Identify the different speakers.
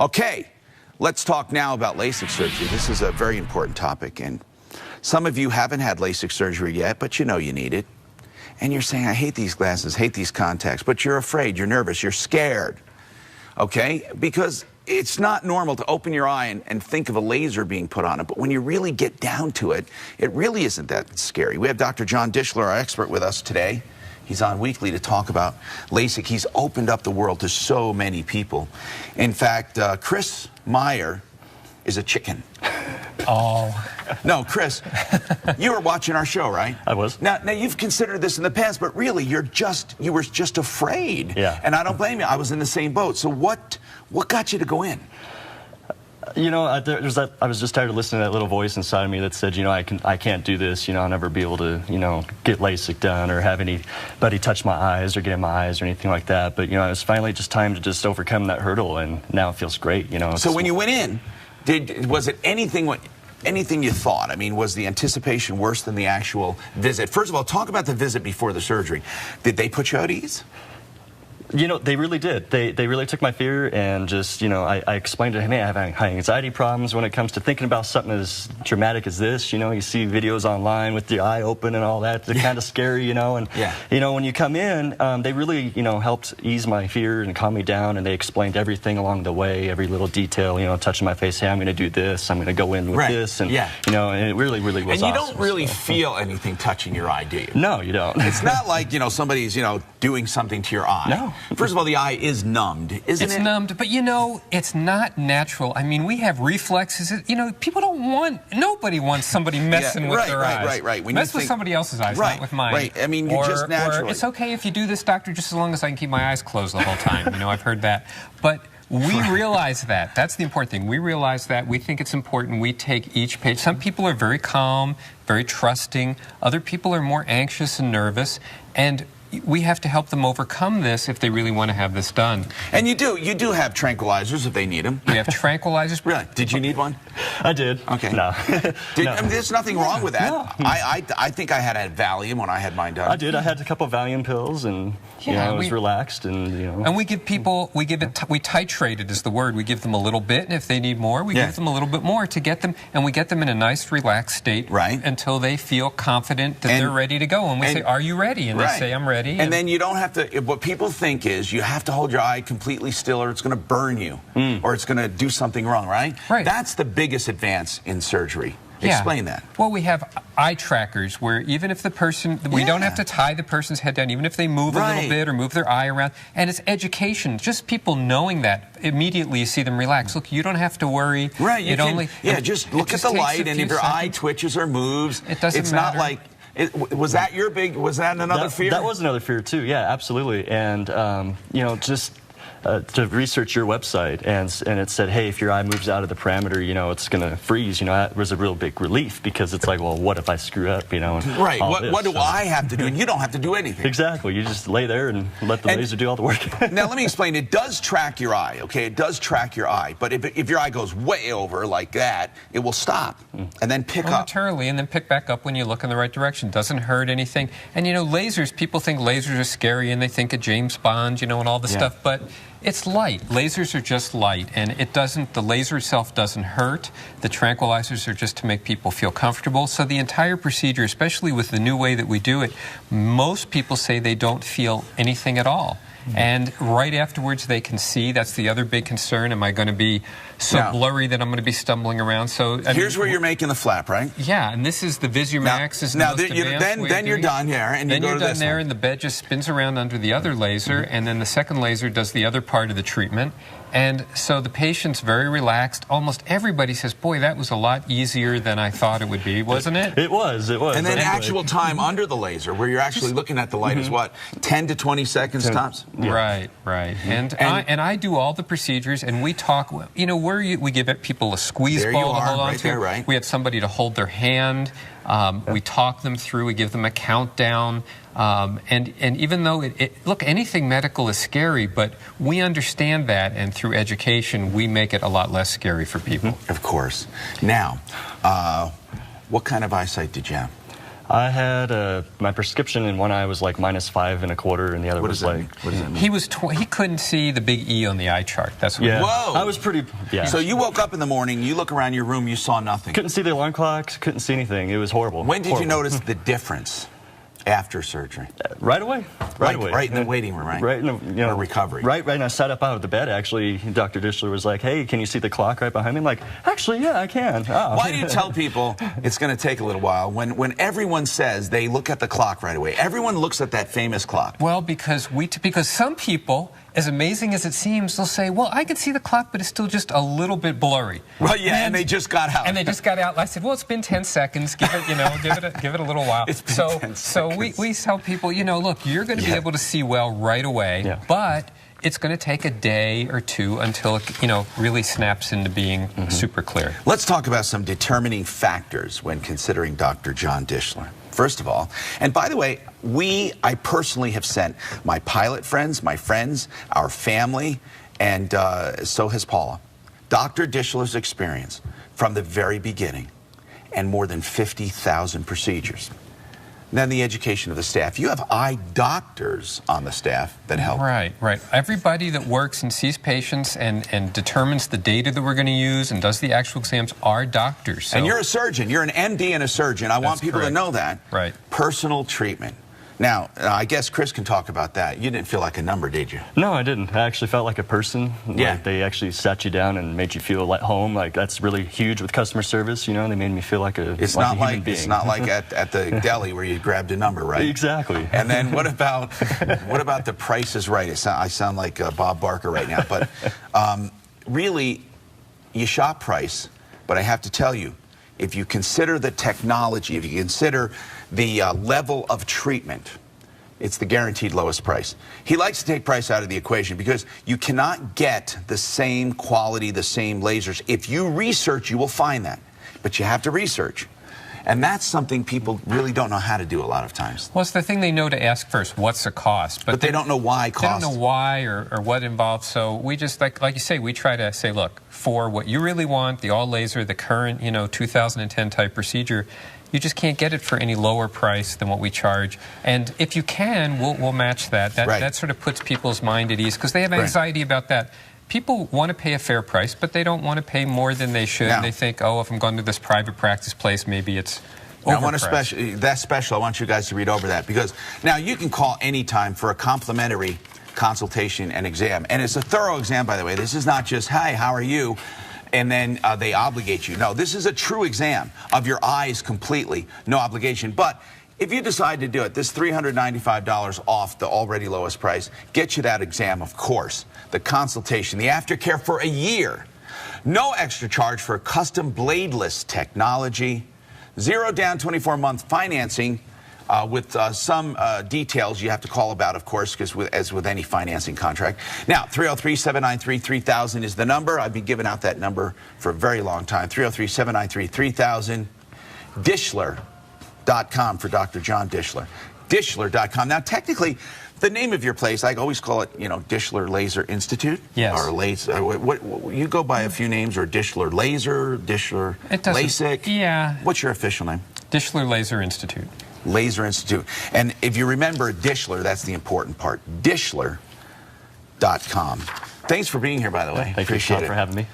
Speaker 1: Okay, let's talk now about LASIK surgery. This is a very important topic, and some of you haven't had LASIK surgery yet, but you know you need it. And you're saying, I hate these glasses, hate these contacts, but you're afraid, you're nervous, you're scared, okay? Because it's not normal to open your eye and think of a laser being put on it, but when you really get down to it, it really isn't that scary. We have Dr. John Dishler, our expert, with us today. He's on weekly to talk about LASIK. He's opened up the world to so many people. In fact, Chris Meyer is a chicken.
Speaker 2: Oh.
Speaker 1: No, Chris, you were watching our show, right?
Speaker 3: I was.
Speaker 1: Now you've considered this in the past, but really you were just afraid.
Speaker 3: Yeah.
Speaker 1: And I don't blame you. I was in the same boat. So what got you to go in?
Speaker 3: You know, I was just tired of listening to that little voice inside of me that said, you know, I can't do this. You know, I'll never be able to, you know, get LASIK done or have anybody touch my eyes or get in my eyes or anything like that. But, you know, it was finally just time to just overcome that hurdle, and now it feels great, you know.
Speaker 1: So when you went in, was it anything you thought? I mean, was the anticipation worse than the actual visit? First of all, talk about the visit before the surgery. Did they put you at ease?
Speaker 3: You know, they really did. They really took my fear and just, you know, I explained to him, hey, I have high anxiety problems when it comes to thinking about something as dramatic as this. You know, you see videos online with your eye open and all that. They're kind of scary, you know. And, you know, when you come in, they really, you know, helped ease my fear and calm me down. And they explained everything along the way, every little detail, you know, touching my face. Hey, I'm going to do this. I'm going to go in with this. And, you know, and it really, really was
Speaker 1: awesome. And you
Speaker 3: awesome,
Speaker 1: don't really feel anything touching your eye, do you?
Speaker 3: No, you don't.
Speaker 1: It's not like, you know, somebody's, you know, doing something to your eye.
Speaker 3: No.
Speaker 1: First of all, the eye is numbed, isn't it?
Speaker 2: It's numbed, but you know, it's not natural. I mean, we have reflexes. You know, people don't want, nobody wants somebody messing with their eyes.
Speaker 1: Right. When
Speaker 2: Mess with somebody else's eyes, not with mine.
Speaker 1: Right, I mean, you're just naturally.
Speaker 2: Or it's okay if you do this, doctor, just as long as I can keep my eyes closed the whole time. You know, I've heard that. But we realize that. That's the important thing. We realize that. We think it's important. We take each page. Some people are very calm, very trusting. Other people are more anxious and nervous. And we have to help them overcome this if they really want to have this done.
Speaker 1: And you do have tranquilizers if they need them.
Speaker 2: We have tranquilizers.
Speaker 1: Really? Did you need one?
Speaker 3: I did.
Speaker 1: Okay.
Speaker 3: No.
Speaker 1: No. I mean, there's nothing wrong with that. No. I think I had a Valium when I had mine done.
Speaker 3: I did. I had a couple of Valium pills, and you know, I was relaxed, and you know.
Speaker 2: And we give people, we titrate it is the word. We give them a little bit, and if they need more, we give them a little bit more to get them, and we get them in a nice, relaxed state, until they feel confident that they're ready to go. And we say, "Are you ready?" And they say, "I'm ready."
Speaker 1: And then you don't have to. What people think is you have to hold your eye completely still, or it's going to burn you, or it's going to do something wrong. Right? That's the biggest advance in surgery. Explain that.
Speaker 2: Well, we have eye trackers where even if the person, we don't have to tie the person's head down, even if they move a little bit or move their eye around. And it's education. Just people knowing that, immediately you see them relax. Look, you don't have to worry.
Speaker 1: Right. Just look at the light, and if your eye twitches or moves,
Speaker 2: it doesn't
Speaker 1: it's
Speaker 2: matter.
Speaker 1: not like. Was that another fear?
Speaker 3: That was another fear too. Yeah, absolutely. And you know, just to research your website, and it said, hey, if your eye moves out of the parameter, you know, it's going to freeze. You know, that was a real big relief, because it's like, well, what if I screw up? You know, and
Speaker 1: what do I have to do? And you don't have to do anything.
Speaker 3: Exactly. You just lay there and let the laser do all the work.
Speaker 1: Now, let me explain. It does track your eye, okay? It does track your eye. But if your eye goes way over like that, it will stop and then pick up.
Speaker 2: Momentarily, and then pick back up when you look in the right direction. Doesn't hurt anything. And, you know, lasers, people think lasers are scary, and they think of James Bond, you know, and all the stuff. But it's light. Lasers are just light, and the laser itself doesn't hurt. The tranquilizers are just to make people feel comfortable. So the entire procedure, especially with the new way that we do it, most people say they don't feel anything at all. And right afterwards they can see. That's the other big concern. Am I going to be so blurry that I'm going to be stumbling around? So
Speaker 1: here's where you're making the flap, right?
Speaker 2: Yeah, and this is the VisuMax.
Speaker 1: Then you're done here, and
Speaker 2: then you're done there, and the bed just spins around under the other laser, and then the second laser does the other part of the treatment. And so the patient's very relaxed. Almost everybody says, boy, that was a lot easier than I thought it would be, wasn't it?
Speaker 3: It was.
Speaker 1: And then actual time under the laser, where you're actually looking at the light, is what, 10 to 20 seconds tops?
Speaker 2: Yeah. Right. And I do all the procedures, and we talk, you know, we give people a squeeze ball to hold on to. We have somebody to hold their hand. We talk them through. We give them a countdown. And even though look, anything medical is scary, but we understand that, and through education, we make it a lot less scary for people.
Speaker 1: Of course. Now, what kind of eyesight did you have?
Speaker 3: I had my prescription in one eye was like -5 1/4, and the other was like.
Speaker 1: What does that mean?
Speaker 2: He couldn't see the big E on the eye chart. That's what.
Speaker 3: Yeah.
Speaker 1: Whoa!
Speaker 3: I was pretty. Yeah.
Speaker 1: So you woke up in the morning, you look around your room, you saw nothing.
Speaker 3: Couldn't see the alarm clocks. Couldn't see anything. It was horrible.
Speaker 1: When did you
Speaker 3: Horrible.
Speaker 1: notice the difference after surgery?
Speaker 3: Right away. Right away.
Speaker 1: Right in the waiting room, right?
Speaker 3: Right in the
Speaker 1: Or recovery.
Speaker 3: Right. And I sat up out of the bed. Actually, Dr. Dishler was like, "Hey, can you see the clock right behind me?" I'm like, "Actually, yeah, I can." Oh.
Speaker 1: Why do you tell people it's going to take a little while when everyone says they look at the clock right away? Everyone looks at that famous clock.
Speaker 2: Well, because some people, as amazing as it seems, they'll say, "Well, I can see the clock, but it's still just a little bit blurry."
Speaker 1: Well, yeah, and they just got out.
Speaker 2: And they just got out. I said, "Well, it's been 10 seconds. Give it a little while."
Speaker 1: It's been 10
Speaker 2: so we tell people, look, you're going to be able to see well right away, but it's going to take a day or two until it, really snaps into being super clear.
Speaker 1: Let's talk about some determining factors when considering Dr. John Dishler. First of all, and by the way, I personally have sent my pilot friends, my friends, our family, and so has Paula, Dr. Dishler's experience from the very beginning and more than 50,000 procedures. Then the education of the staff. You have eye doctors on the staff that help.
Speaker 2: Right. Everybody that works and sees patients and determines the data that we're going to use and does the actual exams are doctors. So.
Speaker 1: And you're a surgeon. You're an MD and a surgeon. I want people to know that.
Speaker 2: Right.
Speaker 1: Personal treatment. Now, I guess Chris can talk about that. You didn't feel like a number, did you?
Speaker 3: No, I didn't. I actually felt like a person.
Speaker 1: Yeah.
Speaker 3: Like they actually sat you down and made you feel at home. Like that's really huge with customer service. They made me feel like a human being.
Speaker 1: It's not like at the deli where you grabbed a number, right?
Speaker 3: Exactly.
Speaker 1: And then what about the Price is Right? I sound like Bob Barker right now, but really, you shop price. But I have to tell you, if you consider the technology, if you consider the level of treatment, it's the guaranteed lowest price. He likes to take price out of the equation because you cannot get the same quality, the same lasers. If you research, you will find that. But you have to research. And that's something people really don't know how to do a lot of times.
Speaker 2: Well, it's the thing they know to ask first, what's the cost?
Speaker 1: But they don't know why cost.
Speaker 2: They don't know why or what involved. So we just, like you say, we try to say, look, for what you really want, the all laser, the current, 2010 type procedure, you just can't get it for any lower price than what we charge. And if you can, we'll match that. That sort of puts people's mind at ease because they have anxiety about that. People want to pay a fair price, but they don't want to pay more than they should. Now, they think, oh, if I'm going to this private practice place, maybe it's overpriced.
Speaker 1: That's special. I want you guys to read over that because now you can call anytime for a complimentary consultation and exam. And it's a thorough exam, by the way. This is not just, hi, how are you? And then they obligate you. No, this is a true exam of your eyes completely. No obligation. But if you decide to do it, this $395 off the already lowest price gets you that exam, of course, the consultation, the aftercare for a year. No extra charge for custom bladeless technology. 0 down 24-month financing with some details you have to call about, of course, because as with any financing contract. Now, 303-793-3000 is the number. I've been giving out that number for a very long time. 303-793-3000. Dishler.com for Dr. John Dishler. Dishler.com. Now, technically, the name of your place, I always call it, Dishler Laser Institute.
Speaker 2: Yes.
Speaker 1: Or laser. What you go by a few names, or Dishler Laser, Dishler Lasik.
Speaker 2: Yeah.
Speaker 1: What's your official name?
Speaker 2: Dishler Laser Institute.
Speaker 1: Laser Institute. And if you remember Dishler, that's the important part. Dishler.com. Thanks for being here, by the way.
Speaker 3: Thank you for having me.